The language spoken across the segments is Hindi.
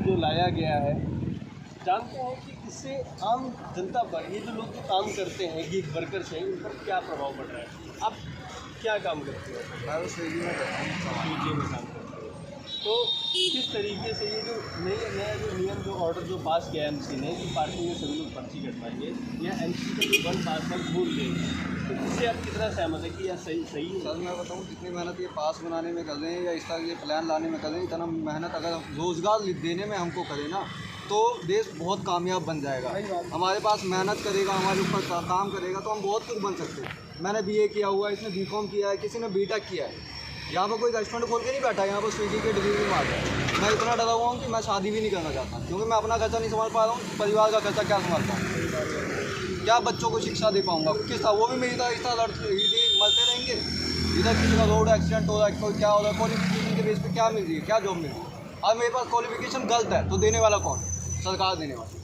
जो लाया गया है, जानते हैं कि इससे आम जनता पर, ये जो लोग जो काम करते हैं, गिग वर्कर्स हैं, उन पर क्या प्रभाव पड़ रहा है? आप क्या काम करते हो? मैं तो स्विगी में करता हूँ। स्विगी में काम करते हो, तो किस तरीके से ये जो नया जो नियम, जो ऑर्डर जो पास किया है एमसी ने कि पार्किंग में सभी लोग पर्ची कटवाएंगे, या एमसी का जो वन पास है भूल देंगे, तो इससे आप कितना सहमत है कि यह सही है? सर मैं बताऊँ, जितनी मेहनत ये पास बनाने में कर रहे हैं या इस तरह ये प्लान लाने में कर रहे हैं, इतना मेहनत अगर रोज़गार देने में हमको करें ना, तो देश बहुत कामयाब बन जाएगा। हमारे पास मेहनत करेगा, हमारे ऊपर काम करेगा, तो हम बहुत कुछ बन सकते हैं। मैंने BA किया हुआ है, इसने BCom किया है, किसी ने BTech किया है। यहाँ पर कोई रेस्टोरेंट खोल के नहीं बैठा है, यहाँ पर स्विगी के डिलीवरी मार रहा है। मैं इतना डरा हुआ हूँ कि मैं शादी भी नहीं करना चाहता, क्योंकि मैं अपना खर्चा नहीं संभाल पा रहा हूँ, परिवार का खर्चा क्या संभाल पाऊँ, क्या बच्चों को शिक्षा दे पाऊँगा, किस तरह वो भी मेरी तरह इस तरह मरते रहेंगे। इधर किसी का रोड एक्सीडेंट हो रहा है, कोई क्या हो रहा है, क्वालिफिकेशन के बेस पे क्या मिल रही है, क्या जॉब मिल रही है। और मेरे पास क्वालिफिकेशन गलत है, तो देने वाला कौन? सरकार देने वाली।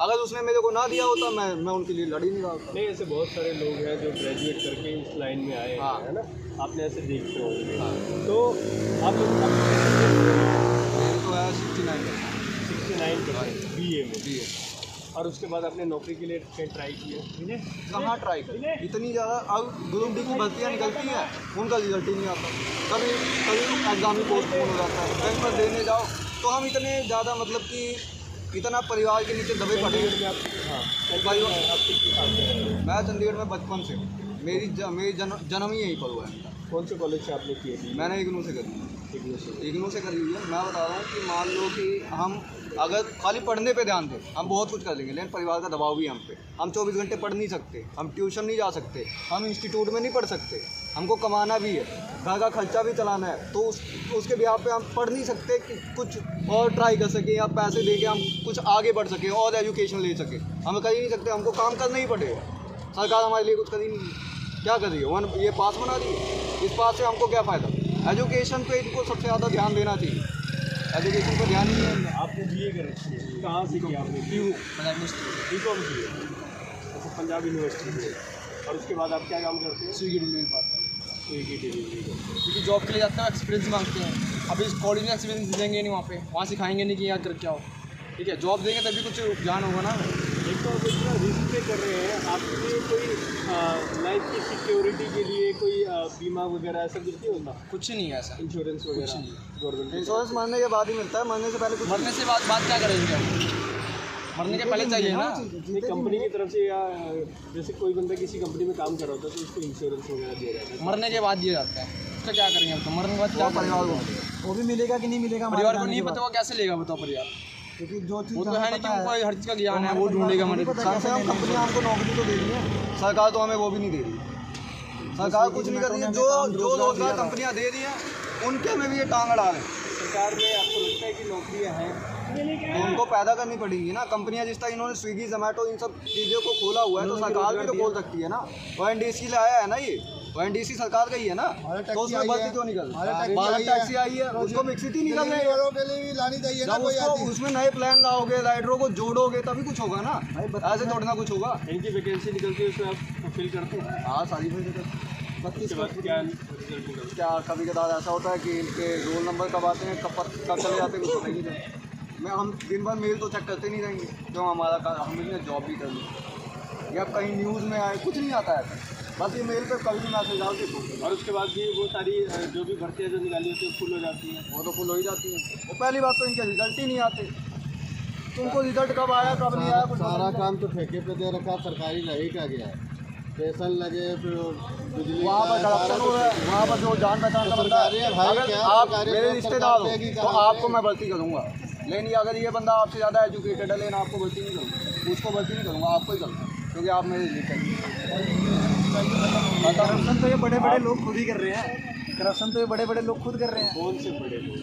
अगर उसने मेरे को ना दिया होता, मैं उनके लिए लड़ ही नहीं रहा होता। नहीं, ऐसे बहुत सारे लोग हैं जो ग्रेजुएट करके इस लाइन में आए हैं, है ना, आपने ऐसे देखते होंगे। तो आप लोग तो है 69 BA में और उसके बाद आपने नौकरी के लिए ट्राई किया? कहाँ ट्राई करें, इतनी ज़्यादा। अब ग्रुप डी की भर्तियाँ निकलती हैं, उनका रिजल्ट ही नहीं आता। कभी एग्जाम ही पोस्टपोन हो जाता है, बैंक पर देने जाओ तो हम इतने ज़्यादा मतलब कि इतना परिवार के नीचे दबे पड़े हैं। मैं चंडीगढ़ में बचपन से, मेरी जन्म ही यहीं पर हुआ है। कौन से कॉलेज से आपने किए? मैंने इग्नू से करी है। इग्नू से करी हुई है। मैं बता रहा हूँ कि मान लो कि हम अगर खाली पढ़ने पे ध्यान दें, हम बहुत कुछ कर लेंगे, लेकिन परिवार का दबाव भी है हम पे। हम 24 घंटे पढ़ नहीं सकते, हम ट्यूशन नहीं जा सकते, हम इंस्टीट्यूट में नहीं पढ़ सकते, हमको कमाना भी है, घर का खर्चा भी चलाना है। तो उसके बिहार पे हम पढ़ नहीं सकते कि कुछ और ट्राई कर सकें या पैसे दे के हम कुछ आगे बढ़ सकें और एजुकेशन ले सकें। हम कर ही नहीं सकते, हमको काम करना ही पड़ेगा। सरकार हमारे लिए कुछ कर ही नहीं, क्या कर रही है? ये पास बना रही है, इस पास से हमको क्या फ़ायदा? एजुकेशन पे इनको सबसे ज़्यादा ध्यान देना चाहिए। एजुकेशन पर ध्यान ही नहीं है। आपने BA कर रखी है, कहाँ से किया आपने? BCom किया, अच्छा, पंजाब यूनिवर्सिटी में। और उसके बाद आप क्या काम करते हैं? Swiggy delivery partner. Swiggy delivery का। क्योंकि जॉब के लिए जाते हैं, एक्सपीरियंस मांगते हैं। अभी इस कॉलेज में एक्सपीरियंस देंगे नहीं, वहाँ सिखाएंगे नहीं कि यहाँ कर क्या हो। ठीक है, जॉब देंगे तभी कुछ ज्ञान होगा ना। एक तो आप इतना रिस्क पे कर रहे हैं, आपके कोई लाइफ की सिक्योरिटी के लिए कोई बीमा वगैरह ऐसा कुछ नहीं होता? कुछ नहीं है ऐसा, इंश्योरेंस वगैरह गवर्नमेंट? इंश्योरेंस मरने के बाद ही मिलता है, मरने से पहले कुछ। मरने से बात क्या करेंगे हम? मरने के पहले चाहिए ना। कंपनी की तरफ से, या जैसे कोई बंदा किसी कंपनी में काम कर रहा होता है तो उसको इंश्योरेंस वगैरह दिया जाता है? मरने के बाद दिया जाता है, उसका क्या करेंगे हम? तो मरने के बाद क्या परिवार को वो भी मिलेगा कि नहीं मिलेगा? परिवार को नहीं पता, वो कैसे लेगा बताओ परिवार? क्योंकि जो चीज़ वो तो है नहीं कि उनको हर चीज़ का ज्ञान है, वो ढूंढेगा हमारे। हम कंपनियाँ हमको नौकरी तो दे रही है, सरकार तो हमें वो भी नहीं दे रही। सरकार कुछ नहीं कर रही है। जो रोजगार कंपनियाँ दे रही हैं, उनके में भी ये टांग अड़ा रहे हैं। सरकार में आपको लगता है कि नौकरियाँ हैं तो उनको पैदा करनी पड़ेगी ना। कंपनियां जिस तरह इन्होंने स्विगी, जोमेटो इन सब चीज़ों को खोला हुआ है, तो सरकार भी तो खोल सकती है ना। ONDC लाया है ना, ये ONDC सरकार का ही है ना, तो उसमें भर्ती क्यों नहीं कर रही? भारत टैक्सी आई है, उसको विकसित ही नहीं कर रहे। लानी चाहिए ना, उसको उसमें नए प्लान लाओगे, राइडरों को जोड़ोगे तभी कुछ होगा ना, ऐसे थोड़ी ना कुछ होगा। इनकी वैकेंसी निकलती है, उसमें आप फिल करते हैं? हाँ, सारी क्या कभी कदार ऐसा होता है कि इनके रोल नंबर कब आते हैं, कब चले जाते हैं, उसको नहीं जानते। हम दिन भर मेल तो चेक करते नहीं रहेंगे, क्यों? हमने जॉब भी करनी, या कहीं न्यूज़ में आए, कुछ नहीं आता है, बस ये मेल पे कभी भी मैसेज डाल के। और उसके बाद भी वो सारी जो भी भर्तियाँ जो निकाली होती है फुल हो जाती हैं। वो तो फुल हो ही जाती हैं। वो पहली बात तो इनके रिजल्ट ही नहीं आते, तुमको रिजल्ट कब आया कब नहीं आया, सारा काम तो ठेके पे दे रखा, सरकारी रह क्या गया है। स्टेशन लगे, फिर बिजली, वहाँ पर करप्शन हो रहा है, वहाँ पर जो जान पहचान का बंदा है, अगर आप मेरे रिश्तेदार हो तो आपको मैं भर्ती करूँगा, लेकिन अगर ये बंदा आपसे ज़्यादा एजुकेटेड है, लेकिन आपको भर्ती नहीं करूँगा, उसको भर्ती नहीं करूँगा, आपको ही करूँगा, क्योंकि आप मेरे रिलेटेड। करप्शन तो ये बड़े बड़े लोग खुद ही कर रहे हैं, करप्शन तो ये बड़े बड़े लोग खुद कर रहे हैं। कौन से बड़े लोग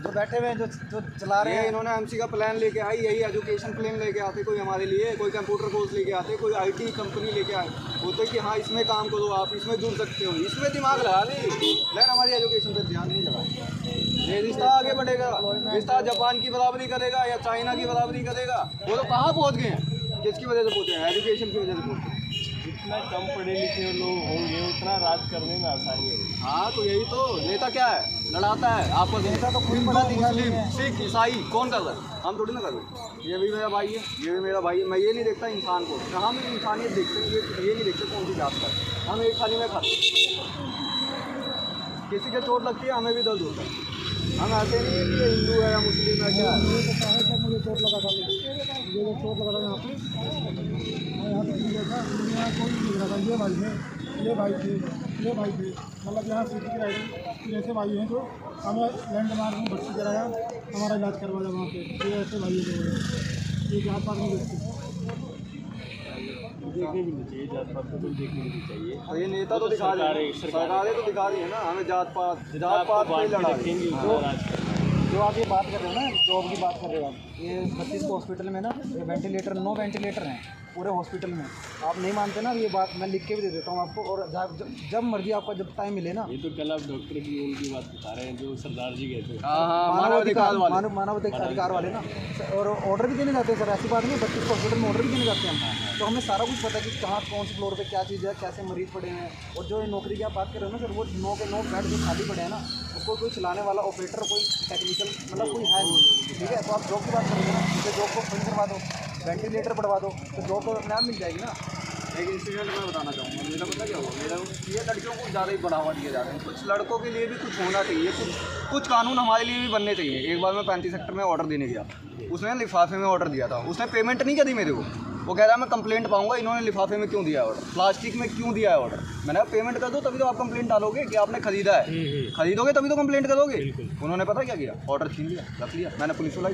जो बैठे हुए हैं, जो चला रहे हैं। इन्होंने MC का प्लान लेके आई, यही एजुकेशन प्लान लेके आते, कोई हमारे लिए, कोई कंप्यूटर कोर्स लेके आते, कोई IT कंपनी लेके आए, होते कि हाँ इसमें काम करो, आप इसमें जुड़ सकते हो, इसमें दिमाग लगा ले, लेकिन हमारी एजुकेशन पर ध्यान नहीं लगा। ये रिश्ता आगे बढ़ेगा, रिश्ता जापान की बराबरी करेगा या चाइना की बराबरी करेगा। वो तो कहाँ पहुँच गए हैं, किसकी वजह से पहुँचे हैं? एजुकेशन की वजह से पहुँचे हैं। जितना कम पढ़े लिखे लोग होंगे उतना राज करने में आसानी होगी। हाँ, तो यही तो नेता क्या है? लड़ाता है आपको नेता तो कोई बड़ा मुस्लिम सिख ईसाई कौन कर रहा है? हम थोड़ी ना कर रहे। ये भी मेरा भाई है, ये भी मेरा भाई है। मैं ये नहीं देखता इंसान को, हम इंसानियत देखते हैं, ये नहीं देखते कौन सी जात का है। हम एक थाली में खाते हैं, किसी के चोट लगती है हमें भी दर्द होता है। हम ऐसे नहीं है कि ये हिंदू है या मुस्लिम है क्या है। मुझे चोट लगा था, मुझे चोट लगा था यहाँ पे था, यहाँ कोई नहीं लगा था। ये भाई थे, मतलब यहाँ सिटी की राइडिंग ऐसे भाई हैं जो हमें लैंडमार्क में भर्ती कराया, हमारा इलाज करवाया वहाँ पे। ये ऐसे भाई हैं, ये जात पात नहीं देखते, देखने भी नहीं चाहिए, जात पात को कोई देखने नहीं चाहिए। तो ये नेता तो दिखा रहे हैं, सरकारें तो दिखा रही है ना हमें जात पात पे लड़ा रखेंगे जो आप ये बात कर रहे हो ना, जॉब की बात कर रहे हो आप, ये 32 हॉस्पिटल में ना वेंटिलेटर, नो वेंटिलेटर हैं पूरे हॉस्पिटल में। आप नहीं मानते ना, ये बात मैं लिख के भी दे देता हूँ आपको। और जब मर्जी आपका जब टाइम मिले ना। ये तो कल आप डॉक्टर की उनकी बात बता रहे हैं जो सरदार जी गए थे, मानवाधिकार वाले ना। और ऑर्डर भी देने जाते हैं सर, ऐसी बात नहीं। 32 हॉस्पिटल में ऑर्डर भी देने जाते हैं हम, तो हमें सारा कुछ पता है कि कहाँ कौन से फ्लोर पे क्या चीज़ है, कैसे मरीज पड़े हैं। और जो नौकरी की आप बात कर रहे हो ना सर, वो 9 के 9 बेड जो खाली पड़े हैं ना, उसको कोई चलाने वाला ऑपरेटर, कोई टेक्निकल मतलब कोई है नहीं, ठीक है। तो आप जॉब की बात करोगे ना, जैसे जॉब को फिल करवा दो, वेंटिलेटर बढ़वा दो, तो जॉब तो अपने आप मिल जाएगी ना। एक इंसिडेंट मैं बताना चाहूँगा। मेरा पता क्या हुआ, मेरा ये लड़कियों को ज़्यादा ही बढ़ावा दिया जा रहा है। कुछ लड़कों के लिए भी कुछ होना चाहिए, कुछ कानून हमारे लिए भी बनने चाहिए। एक बार मैं 35 सेक्टर में ऑर्डर देने गया, उसने लिफाफे में ऑर्डर दिया था, उसने पेमेंट नहीं करी मेरे को। वो कह रहा है मैं कंप्लेंट पाऊंगा, इन्होंने लिफाफे में क्यों दिया है ऑर्डर, प्लास्टिक में क्यों दिया है ऑर्डर। मैंने कहा पेमेंट कर दो तभी तो आप कंप्लेंट डालोगे कि आपने खरीदा है, खरीदोगे तभी तो कंप्लेंट करोगे। उन्होंने पता क्या किया, ऑर्डर छीन लिया, रख लिया। मैंने पुलिस बुलाई,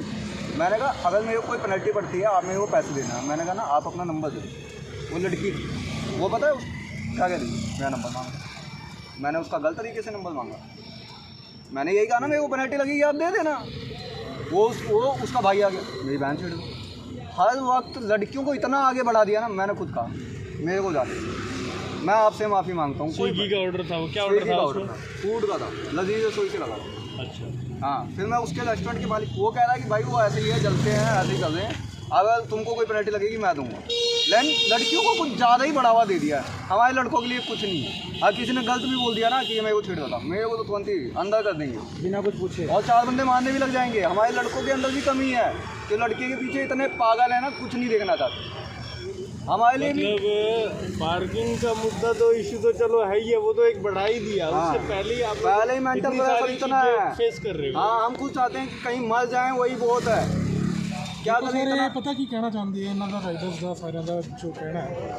मैंने कहा अगर मेरे को कोई पेनल्टी पड़ती है आप मेरे को पैसे देना। मैंने कहा ना आप अपना नंबर दे दो। वो लड़की वो पता है क्या कह रही, मेरा नंबर मांगा। मैंने उसका गलत तरीके से नंबर मांगा। मैंने यही कहा ना मेरे को पेनल्टी लगेगी आप दे देना। वो उसका भाई आ गया, मेरी बहन छेड़ गई। हर वक्त लड़कियों को इतना आगे बढ़ा दिया ना। मैंने खुद कहा मेरे को जाने, मैं आपसे माफ़ी मांगता हूँ। स्विगी का ऑर्डर था, वो क्या ऑर्डर था? फूड का था, लजीज रसोई से लगा। अच्छा हाँ, फिर मैं उसके रेस्टोरेंट के मालिक, वो कह रहा है कि भाई वो ऐसे ही है, जलते हैं, ऐसे ही कर रहे हैं, अगर तुमको कोई पेनल्टी लगेगी मैं दूंगा। लेकिन लड़कियों को कुछ ज़्यादा ही बढ़ावा दे दिया है। हमारे लड़कों के लिए कुछ नहीं है। अगर किसी ने गलत भी बोल दिया ना कि ये मेरे को छेड़ देता, मेरे को तो तुरंत ही अंदर कर देंगे बिना कुछ पूछे, और 4 बंदे मारने भी लग जाएंगे। हमारे लड़कों के अंदर भी कमी है कि लड़के के पीछे इतने पागल है ना, कुछ नहीं देखना चाहते। हमारे लिए मतलब पार्किंग का मुद्दा तो इशू तो चलो है ही है, वो तो एक बढ़ा ही दिया। हाँ, उससे पहले ही आप मेंटल प्रेशर इतना है, फेस कर रहे हो। हाँ, हम खुद चाहते हैं कि कहीं मर जाएं, वही बहुत है। क्या करें इतना? पता ਕੀ ਕਹਿਣਾ ਚਾਹੁੰਦੀ ਹੈ ਇਹਨਾਂ ਦਾ, ਰਾਈਡਰਸ ਦਾ, ਸਾਰਿਆਂ ਦਾ ਜੋ ਕਹਿਣਾ ਹੈ,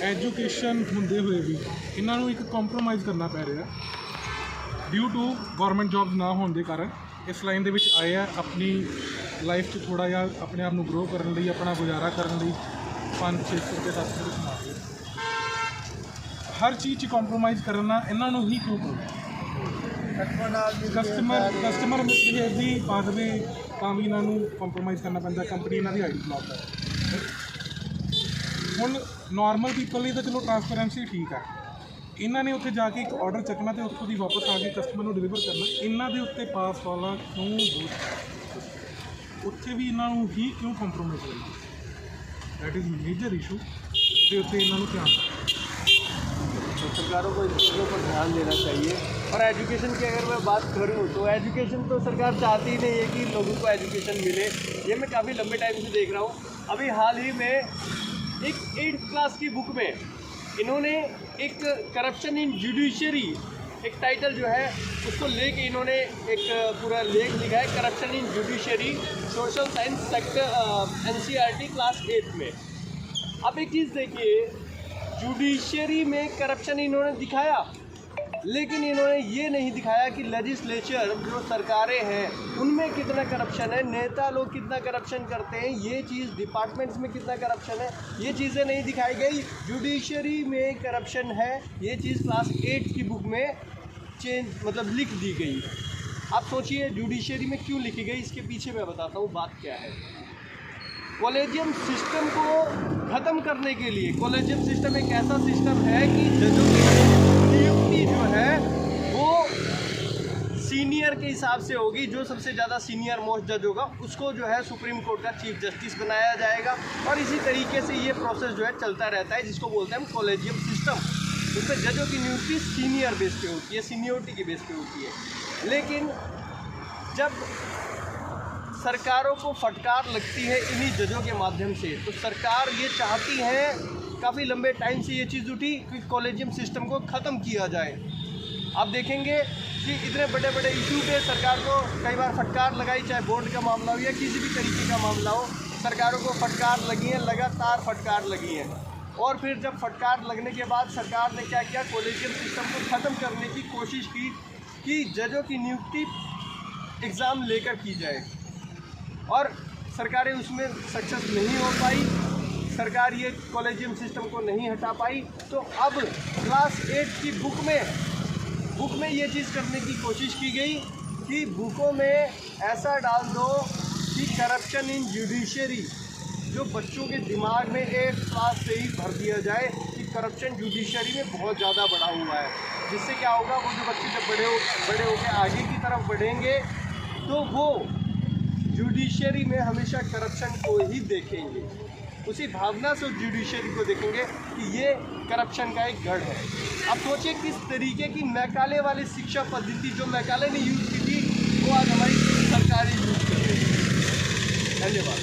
ਐਜੂਕੇਸ਼ਨ ਹੁੰਦੇ ਹੋਏ ਵੀ ਇਹਨਾਂ ਨੂੰ ਇੱਕ ਕੰਪਰੋਮਾਈਜ਼ ਕਰਨਾ ਪੈ ਰਿਹਾ ਡਿਊ ਟੂ ਗਵਰਨਮੈਂਟ ਜੌਬਸ ਨਾ ਹੋਣ ਦੇ ਕਾਰਨ। ਇਸ ਲਾਈਨ ਦੇ ਵਿੱਚ ਆਏ ਆ ਆਪਣੀ ਲਾਈਫ 'ਚ ਥੋੜ੍ਹਾ ਜਿਹਾ ਆਪਣੇ ਆਪ ਨੂੰ ਗਰੋ ਕਰਨ ਲਈ, ਆਪਣਾ ਗੁਜ਼ਾਰਾ ਕਰਨ ਲਈ 500-600 ਰੁਪਏ 700 ਰੁਪਏ ਕਮਾ ਰਹੇ। ਹਰ ਚੀਜ਼ 'ਚ ਕੰਪਰੋਮਾਈਜ਼ ਕਰਨਾ ਇਹਨਾਂ ਨੂੰ ਹੀ ਕਿਉਂ ਕਰੋ? ਕਸਟਮਰ ਮਿਸਬਿਹੇਵ ਦੀ ਬਾਤ ਵੀ ਤਾਂ ਵੀ ਇਹਨਾਂ ਨੂੰ ਕੰਪਰੋਮਾਈਜ਼ ਕਰਨਾ ਪੈਂਦਾ। ਕੰਪਨੀ ਇਹਨਾਂ ਦੀ ਆਈਡੀ ਬਲੌਕ ਹੈ। ਹੁਣ ਨੋਰਮਲ ਪੀਪਲ ਲਈ ਤਾਂ ਚਲੋ ਟਰਾਂਸਪੇਰੈਂਸੀ ਠੀਕ ਹੈ, ਇਹਨਾਂ ਨੇ ਉੱਥੇ ਜਾ ਕੇ ਇੱਕ ਆਰਡਰ ਚੱਕਣਾ ਅਤੇ ਉੱਥੋਂ ਦੀ ਵਾਪਸ ਆ ਕੇ ਕਸਟਮਰ ਨੂੰ ਡਿਲੀਵਰ ਕਰਨਾ। ਇਹਨਾਂ ਦੇ ਉੱਤੇ ਪਾਸ ਵਾਲਾ ਕਿਉਂ ਉੱਥੇ ਵੀ ਇਹਨਾਂ ਨੂੰ ਹੀ ਕਿਉਂ ਕੰਪਰੋਮਾਈਜ਼ ਕਰਨਾ? That is major issue. तो उत्थे इन्होंने ध्यान, तो सरकारों को इन चीज़ों पर ध्यान देना चाहिए। और एजुकेशन की अगर मैं बात करूँ तो एजुकेशन तो सरकार चाहती ही नहीं है कि लोगों को एजुकेशन मिले। ये मैं काफ़ी लंबे टाइम से देख रहा हूँ। अभी हाल ही में एक 8th क्लास की बुक में इन्होंने एक करप्शन इन जुडिशरी एक टाइटल जो है उसको लेके इन्होंने एक पूरा लेख लिखा है, corruption in judiciary social science sector NCERT class 8 में। अब एक चीज़ देखिए, जुडिशरी में करप्शन इन्होंने दिखाया, लेकिन इन्होंने ये नहीं दिखाया कि लेजिस्लेचर जो सरकारें हैं उनमें कितना करप्शन है, नेता लोग कितना करप्शन करते हैं, ये चीज़ डिपार्टमेंट्स में कितना करप्शन है, ये चीज़ें नहीं दिखाई गई। जुडिशरी में करप्शन है, ये चीज़ क्लास 8 की बुक में मतलब लिख दी गई। आप सोचिए जुडिशरी में क्यों लिखी गई, इसके पीछे मैं बताता हूँ बात क्या है। कॉलेजियम सिस्टम को ख़त्म करने के लिए, कॉलेजियम सिस्टम एक ऐसा सिस्टम है कि जजों की नियुक्ति जो है वो सीनियर के हिसाब से होगी। जो सबसे ज़्यादा सीनियर मोस्ट जज होगा उसको जो है सुप्रीम कोर्ट का चीफ जस्टिस बनाया जाएगा। और इसी तरीके से ये प्रोसेस जो है चलता रहता है, जिसको बोलते हैं हम कॉलेजियम सिस्टम। उसमें जजों की नियुक्ति सीनियर बेस पे होती है, सीनियोरिटी की बेस पे होती है। लेकिन जब सरकारों को फटकार लगती है इन्हीं जजों के माध्यम से, तो सरकार ये चाहती है, काफ़ी लंबे टाइम से ये चीज़ उठी कि कॉलेजियम सिस्टम को ख़त्म किया जाए। आप देखेंगे कि इतने बड़े बड़े इशू पे सरकार को कई बार फटकार लगाई, चाहे बोर्ड का मामला हो या किसी भी तरीके का मामला हो, सरकारों को फटकार लगी है, लगातार फटकार लगी है। और फिर जब फटकार लगने के बाद सरकार ने क्या किया, कॉलेजियम सिस्टम को ख़त्म करने की कोशिश की कि जजों की नियुक्ति एग्ज़ाम लेकर की जाए, और सरकारें उसमें सक्सेस नहीं हो पाई। सरकार ये कॉलेजियम सिस्टम को नहीं हटा पाई। तो अब क्लास 8 की बुक में ये चीज़ करने की कोशिश की गई कि बुकों में ऐसा डाल दो कि करप्शन इन जुडिशरी, जो बच्चों के दिमाग में 8th क्लास से ही भर दिया जाए कि करप्शन जुडिशरी में बहुत ज़्यादा बढ़ा हुआ है। जिससे क्या होगा, वो जो बच्चे जब बड़े होकर आगे की तरफ बढ़ेंगे तो वो जुडिशरी में हमेशा करप्शन को ही देखेंगे, उसी भावना से जुडिशरी को देखेंगे कि ये करप्शन का एक गढ़ है। अब सोचिए किस तरीके की मैकाले वाली शिक्षा पद्धति जो मैकाले ने यूज़ की थी, वो आज हमारी सरकारें यूज़ कर रही है। धन्यवाद।